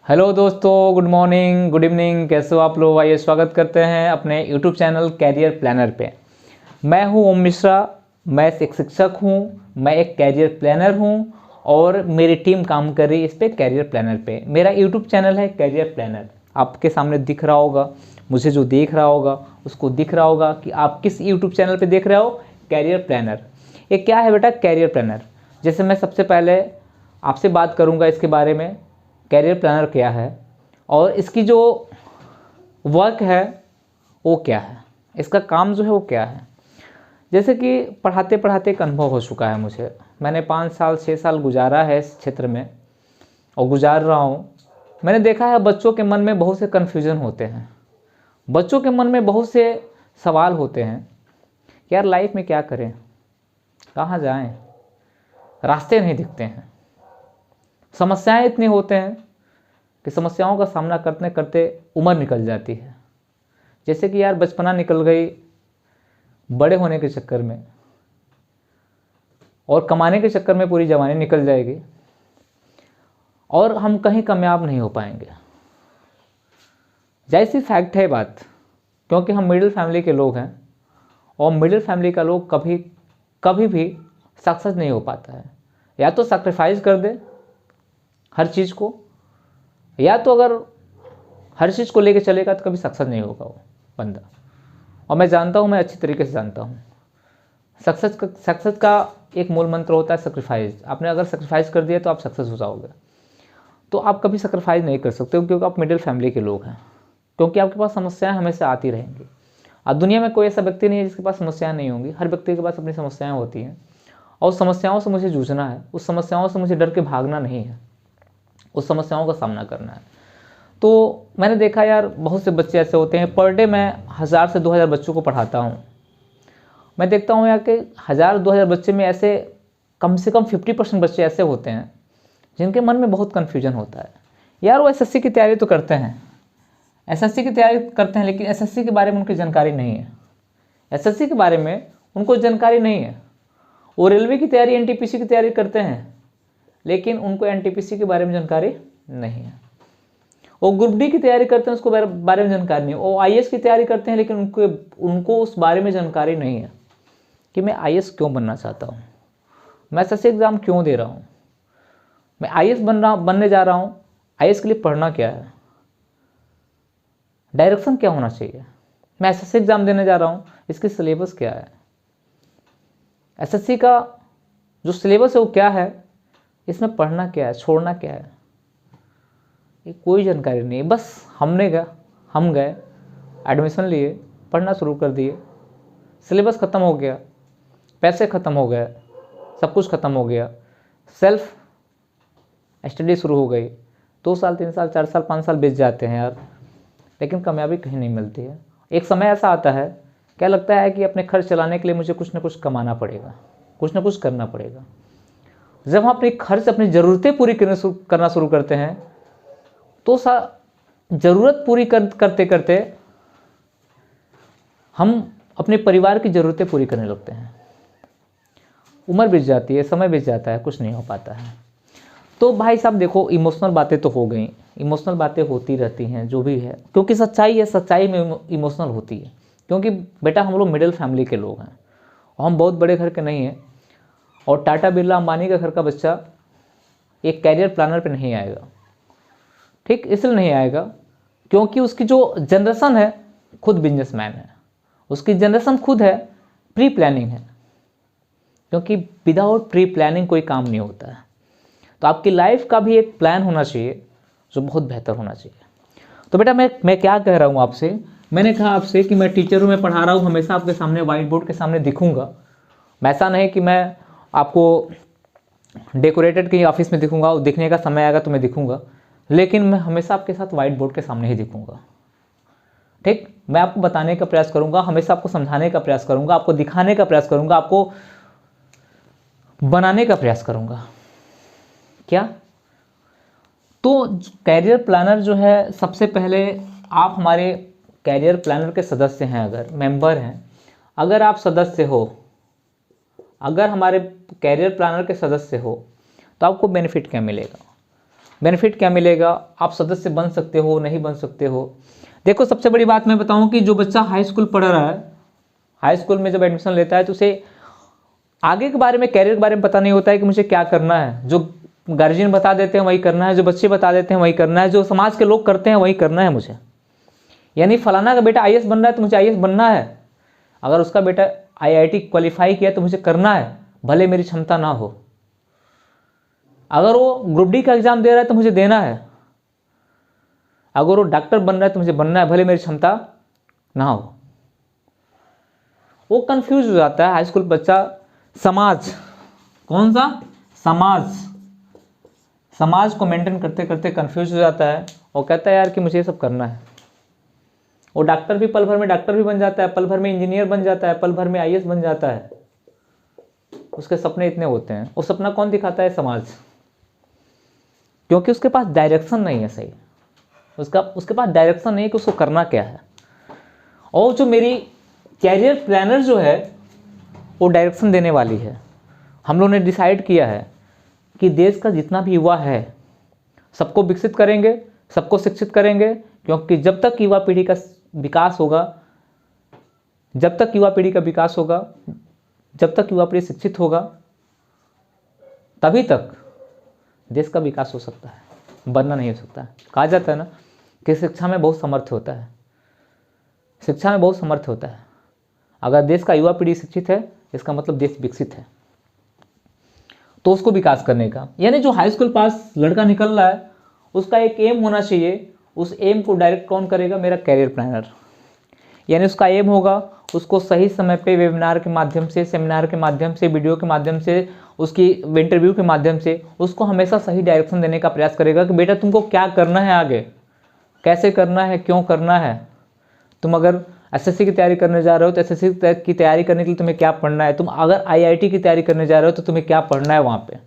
Hello दोस्तों, good morning, good evening, कैसे हो आप लोग। आइए स्वागत करते हैं अपने यूट्यूब चैनल कैरियर प्लानर पे। मैं हूं ओम मिश्रा। मैं एक शिक्षक हूं, मैं एक कैरियर प्लानर हूं और मेरी टीम काम कर रही है इस पे कैरियर प्लानर पे। मेरा यूट्यूब चैनल है कैरियर प्लानर। आपके सामने दिख रहा होगा, मुझे जो देख रहा होगा उसको दिख रहा होगा कि आप किस यूट्यूब चैनल पर देख रहे हो, कैरियर प्लानर। ये क्या है बेटा कैरियर प्लानर? जैसे मैं सबसे पहले आपसे बात करूँगा इसके बारे में, कैरियर प्लानर क्या है और इसकी जो वर्क है वो क्या है, इसका काम जो है वो क्या है। जैसे कि पढ़ाते पढ़ाते एक अनुभव हो चुका है मुझे। मैंने 5 साल 6 साल गुजारा है इस क्षेत्र में और गुजार रहा हूँ। मैंने देखा है बच्चों के मन में बहुत से कन्फ्यूज़न होते हैं, बच्चों के मन में बहुत से सवाल होते हैं कि यार लाइफ में क्या करें, कहाँ जाएं, रास्ते नहीं दिखते हैं। समस्याएं इतनी होते हैं कि समस्याओं का सामना करते करते उम्र निकल जाती है। जैसे कि यार बचपना निकल गई बड़े होने के चक्कर में, और कमाने के चक्कर में पूरी जवानी निकल जाएगी और हम कहीं कामयाब नहीं हो पाएंगे। जैसी फैक्ट है बात, क्योंकि हम मिडिल फैमिली के लोग हैं और मिडिल फैमिली का लोग कभी भी सक्सेस नहीं हो पाता है। या तो सैक्रिफाइस कर दे हर चीज़ को, या तो अगर हर चीज़ को लेके चलेगा तो कभी सक्सेस नहीं होगा वो बंदा। और मैं जानता हूँ, मैं अच्छी तरीके से जानता हूँ सक्सेस का एक मूल मंत्र होता है सैक्रिफाइस। आपने अगर सैक्रिफाइस कर दिया तो आप सक्सेस हो जाओगे। तो आप कभी सैक्रिफाइस नहीं कर सकते हो क्योंकि आप मिडिल फैमिली के लोग हैं, क्योंकि आपके पास समस्याएं हमेशा आती रहेंगी। अब दुनिया में कोई ऐसा व्यक्ति नहीं है जिसके पास समस्याएं नहीं होंगी। हर व्यक्ति के पास अपनी समस्याएं होती हैं और उस समस्याओं से मुझे जूझना है, उस समस्याओं से मुझे डर के भागना नहीं है, उस समस्याओं का सामना करना है। तो मैंने देखा यार बहुत से बच्चे ऐसे होते हैं, पर डे मैं 1000 से 2000 बच्चों को पढ़ाता हूँ। मैं देखता हूँ यार कि 1000-2000 बच्चे में ऐसे कम से कम 50% बच्चे ऐसे होते हैं जिनके मन में बहुत कन्फ्यूजन होता है। यार वो एसएससी की तैयारी तो करते हैं, एसएससी की तैयारी करते हैं, लेकिन एसएससी के बारे में उनकी जानकारी नहीं है। एसएससी के बारे में उनको जानकारी नहीं है। वो रेलवे की तैयारी, एनटीपीसी की तैयारी करते हैं, लेकिन उनको एनटीपीसी के बारे में जानकारी नहीं है। वो ग्रुप डी की तैयारी करते हैं, उसको बारे में जानकारी नहीं है। वो आईएएस की तैयारी करते हैं, लेकिन उनको उस बारे में जानकारी नहीं है कि मैं आईएएस क्यों बनना चाहता हूँ, मैं एसएससी एग्ज़ाम क्यों दे रहा हूँ, मैं आईएएस बनने जा रहा हूँ। आईएएस के लिए पढ़ना क्या है, डायरेक्शन क्या होना चाहिए, मैं एसएससी एग्ज़ाम देने जा रहा हूँ, इसकी सिलेबस क्या है, एसएससी का जो सिलेबस है वो क्या है, इसमें पढ़ना क्या है, छोड़ना क्या है, ये कोई जानकारी नहीं है। बस हम गए एडमिशन लिए, पढ़ना शुरू कर दिए, सिलेबस ख़त्म हो गया, पैसे ख़त्म हो गए, सब कुछ ख़त्म हो गया, सेल्फ स्टडी शुरू हो गई। 2 साल 3 साल 4 साल 5 साल बीत जाते हैं यार, लेकिन कामयाबी कहीं नहीं मिलती है। एक समय ऐसा आता है, क्या लगता है कि अपने खर्च चलाने के लिए मुझे कुछ ना कुछ कमाना पड़ेगा, कुछ ना कुछ करना पड़ेगा। जब हम अपने खर्च, अपनी ज़रूरतें पूरी करना शुरू करते हैं तो ज़रूरत पूरी करते करते हम अपने परिवार की ज़रूरतें पूरी करने लगते हैं। उम्र बीत जाती है, समय बीत जाता है, कुछ नहीं हो पाता है। तो भाई साहब देखो, इमोशनल बातें तो हो गई, इमोशनल बातें होती रहती हैं जो भी है, क्योंकि सच्चाई है, सच्चाई में इमोशनल होती है। क्योंकि बेटा हम लोग मिडिल फैमिली के लोग हैं और हम बहुत बड़े घर के नहीं हैं। और टाटा बिरला अंबानी के घर का बच्चा एक कैरियर प्लानर पे नहीं आएगा। ठीक इसलिए नहीं आएगा क्योंकि उसकी जो जनरेशन है खुद बिजनेसमैन है, उसकी जनरेशन खुद है प्री प्लानिंग है। क्योंकि विदाउट प्री प्लानिंग कोई काम नहीं होता है। तो आपकी लाइफ का भी एक प्लान होना चाहिए जो बहुत बेहतर होना चाहिए। तो बेटा मैं क्या कह रहा हूँ आपसे, मैंने कहा आपसे कि मैं टीचर हूँ, मैं पढ़ा रहा हूँ, हमेशा आपके सामने व्हाइट बोर्ड के सामने दिखूंगा। मैं ऐसा नहीं कि मैं आपको डेकोरेटेड कहीं ऑफिस में दिखूंगा, और दिखने का समय आएगा तो मैं दिखूंगा, लेकिन मैं हमेशा आपके साथ व्हाइट बोर्ड के सामने ही दिखूंगा। ठीक, मैं आपको बताने का प्रयास करूंगा, हमेशा आपको समझाने का प्रयास करूंगा, आपको दिखाने का प्रयास करूंगा, आपको बनाने का प्रयास करूंगा। क्या? तो कैरियर प्लानर जो है, सबसे पहले आप हमारे कैरियर प्लानर के सदस्य हैं, अगर मेंबर हैं, अगर आप सदस्य हो, अगर हमारे कैरियर प्लानर के सदस्य हो, तो आपको बेनिफिट क्या मिलेगा? बेनिफिट क्या मिलेगा, आप सदस्य बन सकते हो नहीं बन सकते हो। देखो सबसे बड़ी बात मैं बताऊं कि जो बच्चा हाई स्कूल पढ़ रहा है, हाई स्कूल में जब एडमिशन लेता है तो उसे आगे के बारे में, कैरियर के बारे में पता नहीं होता है कि मुझे क्या करना है। जो गार्जियन बता देते हैं वही करना है, जो बच्चे बता देते हैं वही करना है, जो समाज के लोग करते हैं वही करना है मुझे। यानी फलाना का बेटा आईएएस बन रहा है तो मुझे आईएएस बनना है, अगर उसका बेटा आईआईटी क्वालिफाई किया तो मुझे करना है, भले मेरी क्षमता ना हो। अगर वो ग्रुप डी का एग्जाम दे रहा है तो मुझे देना है, अगर वो डॉक्टर बन रहा है तो मुझे बनना है, भले मेरी क्षमता ना हो। वो कंफ्यूज हो जाता है हाई स्कूल बच्चा। समाज, कौन सा समाज, समाज को मेंटेन करते करते कंफ्यूज हो जाता है और कहता है यार कि मुझे ये सब करना है। वो डॉक्टर भी पल भर में डॉक्टर भी बन जाता है, पल भर में इंजीनियर बन जाता है, पल भर में आईएएस बन जाता है। उसके सपने इतने होते हैं। वो सपना कौन दिखाता है? समाज, क्योंकि उसके पास डायरेक्शन नहीं है सही, उसके पास डायरेक्शन नहीं है कि उसको करना क्या है। और जो मेरी कैरियर प्लानर जो है वो डायरेक्शन देने वाली है। हम लोगों ने डिसाइड किया है कि देश का जितना भी युवा है सबको विकसित करेंगे, सबको शिक्षित करेंगे, क्योंकि जब तक युवा पीढ़ी का विकास होगा, जब तक युवा पीढ़ी का विकास होगा, जब तक युवा पीढ़ी शिक्षित होगा, तभी तक देश का विकास हो सकता है, वरना नहीं हो सकता। कहा जाता है ना कि शिक्षा में बहुत सामर्थ्य होता है, शिक्षा में बहुत सामर्थ्य होता है। अगर देश का युवा पीढ़ी शिक्षित है इसका मतलब देश विकसित है। तो उसको विकास करने का, यानी जो हाई स्कूल पास लड़का निकल रहा है उसका एक एम होना चाहिए। उस एम को डायरेक्ट कौन करेगा? मेरा कैरियर प्लानर। यानी उसका एम होगा उसको सही समय पे वेबिनार के माध्यम से, सेमिनार के माध्यम से, वीडियो के माध्यम से, उसकी इंटरव्यू के माध्यम से उसको हमेशा सही डायरेक्शन देने का प्रयास करेगा कि बेटा तुमको क्या करना है, आगे कैसे करना है, क्यों करना है। तुम अगर एसएससी की तैयारी करने जा रहे हो तो एसएससी की तैयारी करने के लिए तुम्हें क्या पढ़ना है। तुम अगर आईआईटी की तैयारी करने जा रहे हो तो तुम्हें क्या पढ़ना है, वहाँ पे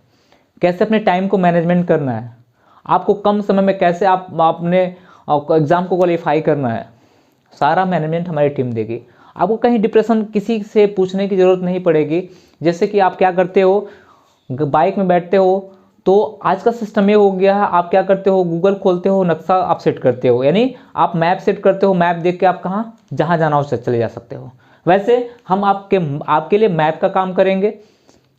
कैसे अपने टाइम को मैनेजमेंट करना है, आपको कम समय में कैसे अपने एग्ज़ाम को क्वालिफाई करना है, सारा मैनेजमेंट हमारी टीम देगी। आपको कहीं डिप्रेशन किसी से पूछने की ज़रूरत नहीं पड़ेगी। जैसे कि आप क्या करते हो, बाइक में बैठते हो तो आज का सिस्टम ये हो गया है, आप क्या करते हो, गूगल खोलते हो, नक्शा आप सेट करते हो, यानी आप मैप सेट करते हो, मैप देख के आप कहाँ जहाँ जाना हो चले जा सकते हो। वैसे हम आपके लिए मैप का काम करेंगे,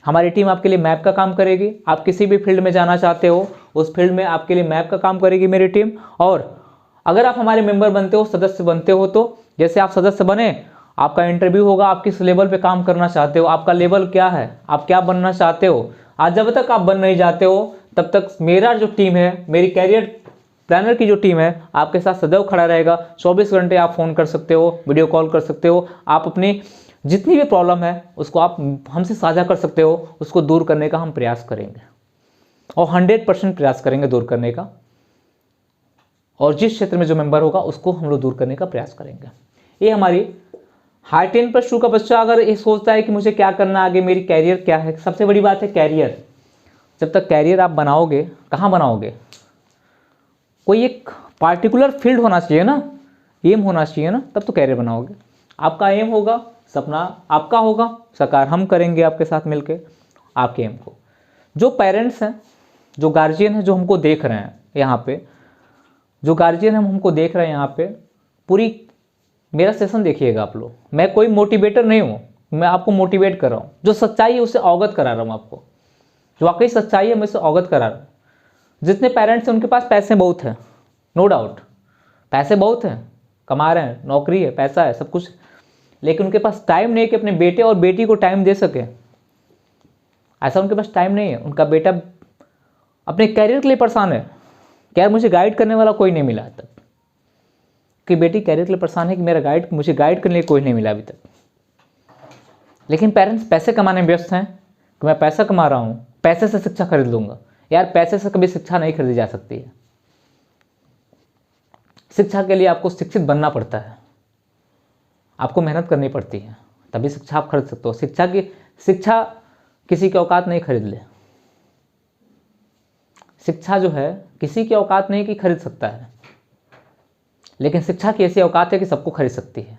हमारी टीम आपके लिए मैप का काम करेगी। आप किसी भी फील्ड में जाना चाहते हो उस फील्ड में आपके लिए मैप का काम करेगी मेरी टीम। और अगर आप हमारे मेंबर बनते हो, सदस्य बनते हो, तो जैसे आप सदस्य बने, आपका इंटरव्यू होगा, आप किस लेवल पे काम करना चाहते हो, आपका लेवल क्या है, आप क्या बनना चाहते हो। आज जब तक आप बन नहीं जाते हो तब तक मेरा जो टीम है, मेरी कैरियर प्लानर की जो टीम है, आपके साथ सदैव खड़ा रहेगा। 24 घंटे आप फ़ोन कर सकते हो, वीडियो कॉल कर सकते हो, आप अपनी जितनी भी प्रॉब्लम है उसको आप हमसे साझा कर सकते हो। उसको दूर करने का हम प्रयास करेंगे और 100% प्रयास करेंगे दूर करने का। और जिस क्षेत्र में जो मेंबर होगा उसको हम लोग दूर करने का प्रयास करेंगे। ये हमारी हाई 10+2 का बच्चा अगर ये सोचता है कि मुझे क्या करना आगे, मेरी कैरियर क्या है, सबसे बड़ी बात है कैरियर। जब तक कैरियर आप बनाओगे, कहाँ बनाओगे, कोई एक पार्टिकुलर फील्ड होना चाहिए ना, एम होना चाहिए ना, तब तो कैरियर बनाओगे। आपका एम होगा, सपना आपका होगा, साकार हम करेंगे आपके साथ मिलके आपके एम को। जो पेरेंट्स हैं, जो गार्जियन हैं, जो हमको देख रहे हैं यहाँ पे, जो गार्जियन हम हमको देख रहे हैं यहाँ पे, पूरी मेरा सेशन देखिएगा आप लोग। मैं कोई मोटिवेटर नहीं हूँ, मैं आपको मोटिवेट कर रहा हूँ। जो सच्चाई है उससे अवगत करा रहा हूँ आपको, जो वाकई सच्चाई है मैं उससे अवगत करा रहा हूँ। जितने पेरेंट्स हैं उनके पास पैसे बहुत हैं, नो डाउट, पैसे बहुत हैं, कमा रहे हैं, नौकरी है, पैसा है, सब कुछ, लेकिन उनके पास टाइम नहीं है कि अपने बेटे और बेटी को टाइम दे सके। ऐसा उनके पास टाइम नहीं है। उनका बेटा अपने कैरियर के लिए परेशान है कि यार मुझे गाइड करने वाला कोई नहीं मिला तक, कि बेटी कैरियर के लिए परेशान है कि मुझे गाइड करने के लिए कोई नहीं मिला अभी तक। लेकिन पेरेंट्स पैसे कमाने में व्यस्त हैं कि मैं पैसा कमा रहा हूँ, पैसे से शिक्षा खरीद लूँगा। यार पैसे से कभी शिक्षा नहीं खरीदी जा सकती है। शिक्षा के लिए आपको शिक्षित बनना पड़ता है, आपको मेहनत करनी पड़ती है, तभी शिक्षा आप खरीद सकते हो। शिक्षा किसी की औकात नहीं खरीद ले। शिक्षा जो है किसी की औकात नहीं कि खरीद सकता है, लेकिन शिक्षा की ऐसी औकात है कि सबको खरीद सकती है।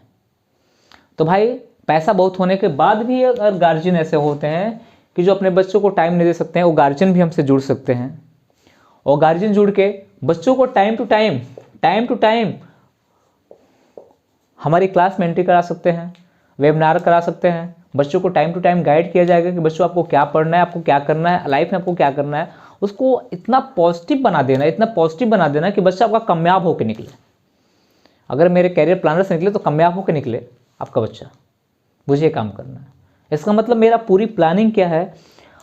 तो भाई पैसा बहुत होने के बाद भी अगर गार्जियन ऐसे होते हैं कि जो अपने बच्चों को टाइम नहीं दे सकते हैं, वो गार्जियन भी हमसे जुड़ सकते हैं और गार्जियन जुड़ के बच्चों को टाइम टू टाइम हमारी क्लास में एंट्री करा सकते हैं, वेबिनार करा सकते हैं। बच्चों को टाइम टू टाइम गाइड किया जाएगा कि बच्चों आपको क्या पढ़ना है, आपको क्या करना है, लाइफ में आपको क्या करना है। उसको इतना पॉजिटिव बना देना कि बच्चा आपका कामयाब होकर निकले। अगर मेरे कैरियर प्लानर से निकले तो कामयाब होकर निकले आपका बच्चा। मुझे काम करना है। इसका मतलब मेरा पूरी प्लानिंग क्या है।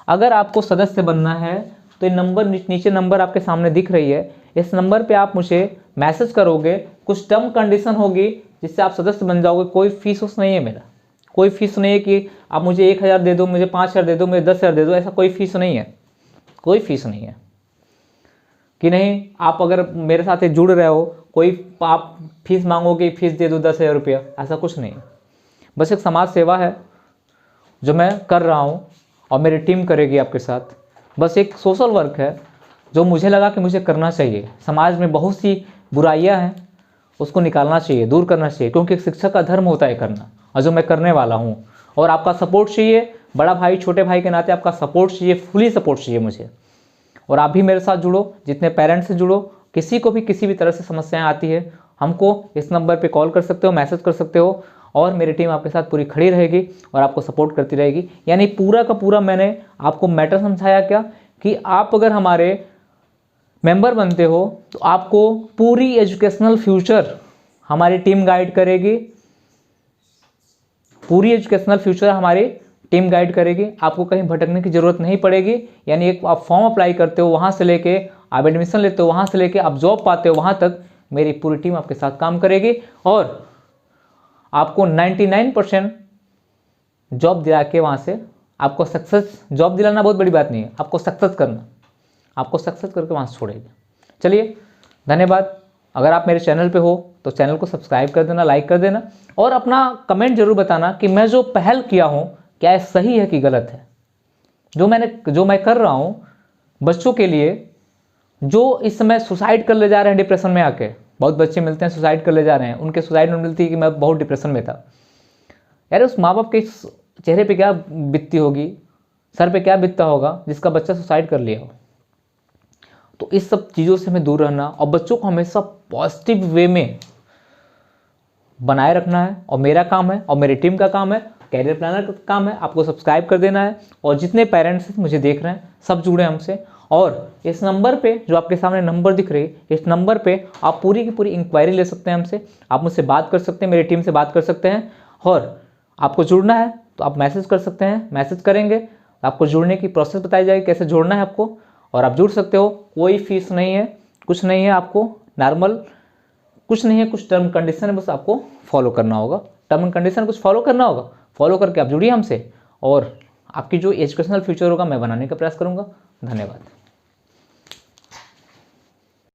अगर आपको सदस्य बनना है तो ये नंबर, नीचे नंबर आपके सामने दिख रही है, इस नंबर पे आप मुझे मैसेज करोगे। कुछ टर्म कंडीशन होगी जिससे आप सदस्य बन जाओगे। कोई फीस उस नहीं है मेरा, कोई फीस नहीं है कि आप मुझे 1000 दे दो, मुझे 5000 दे दो, मुझे 10,000 दे दो। ऐसा कोई फीस नहीं है, कोई फीस नहीं है कि नहीं आप अगर मेरे साथ जुड़ रहे हो कोई आप फीस मांगोगे, फीस दे दो 10,000 रुपया, ऐसा कुछ नहीं है। बस एक समाज सेवा है जो मैं कर रहा हूँ और मेरी टीम करेगी आपके साथ। बस एक सोशल वर्क है जो मुझे लगा कि मुझे करना चाहिए। समाज में बहुत सी बुराइयां हैं, उसको निकालना चाहिए, दूर करना चाहिए, क्योंकि एक शिक्षक का धर्म होता है करना, और जो मैं करने वाला हूँ। और आपका सपोर्ट चाहिए, बड़ा भाई छोटे भाई के नाते आपका सपोर्ट चाहिए, फुली सपोर्ट चाहिए मुझे। और आप भी मेरे साथ जुड़ो, जितने पेरेंट्स से जुड़ो। किसी को भी किसी भी तरह से समस्याएं आती है, हमको इस नंबर पे कॉल कर सकते हो, मैसेज कर सकते हो, और मेरी टीम आपके साथ पूरी खड़ी रहेगी और आपको सपोर्ट करती रहेगी। यानी पूरा का पूरा मैंने आपको मैटर समझाया क्या कि आप अगर हमारे मेंबर बनते हो तो आपको पूरी एजुकेशनल फ्यूचर हमारी टीम गाइड करेगी। पूरी एजुकेशनल फ्यूचर हमारी टीम गाइड करेगी। आपको कहीं भटकने की जरूरत नहीं पड़ेगी। यानी एक आप फॉर्म अप्लाई करते हो, वहाँ से लेके आप एडमिशन लेते हो, वहाँ से लेके आप जॉब पाते हो, वहाँ तक मेरी पूरी टीम आपके साथ काम करेगी। और आपको 99% जॉब दिला के वहाँ से आपको सक्सेस, जॉब दिलाना बहुत बड़ी बात नहीं है, आपको सक्सेस करना, आपको सक्सेस करके वहाँ से छोड़ेगी। चलिए, धन्यवाद। अगर आप मेरे चैनल पे हो तो चैनल को सब्सक्राइब कर देना, लाइक कर देना, और अपना कमेंट जरूर बताना कि मैं जो पहल किया हूँ क्या ये सही है कि गलत है। जो मैं कर रहा हूँ बच्चों के लिए, जो इस समय सुसाइड कर ले जा रहे हैं डिप्रेशन में आके, बहुत बच्चे मिलते हैं सुसाइड कर ले जा रहे हैं, उनके सुसाइड में मिलती है कि मैं बहुत डिप्रेशन में था। यार उस माँ बाप के चेहरे पे क्या बीतती होगी, सर पे क्या बीतता होगा जिसका बच्चा सुसाइड कर लिया हो। तो इस सब चीज़ों से हमें दूर रहना और बच्चों को हमेशा पॉजिटिव वे में बनाए रखना है। और मेरा काम है और मेरी टीम का काम है, कैरियर प्लानर का काम है, आपको सब्सक्राइब कर देना है। और जितने पेरेंट्स मुझे देख रहे हैं सब जुड़े हमसे। और इस नंबर पे जो आपके सामने नंबर दिख रही है, इस नंबर पे आप पूरी की पूरी इंक्वायरी ले सकते हैं हमसे, आप मुझसे बात कर सकते हैं, मेरी टीम से बात कर सकते हैं। और आपको जुड़ना है तो आप मैसेज कर सकते हैं, मैसेज करेंगे आपको जुड़ने की प्रोसेस बताई जाएगी, कैसे जुड़ना है आपको, और आप जुड़ सकते हो। कोई फीस नहीं है, कुछ नहीं है, आपको नॉर्मल कुछ नहीं है, कुछ टर्म कंडीशन है, बस आपको फॉलो करना होगा। टर्म एंड कंडीशन कुछ फॉलो करना होगा, फॉलो करके आप जुड़िए हमसे, और आपकी जो एजुकेशनल फ्यूचर होगा मैं बनाने का प्रयास करूँगा। धन्यवाद।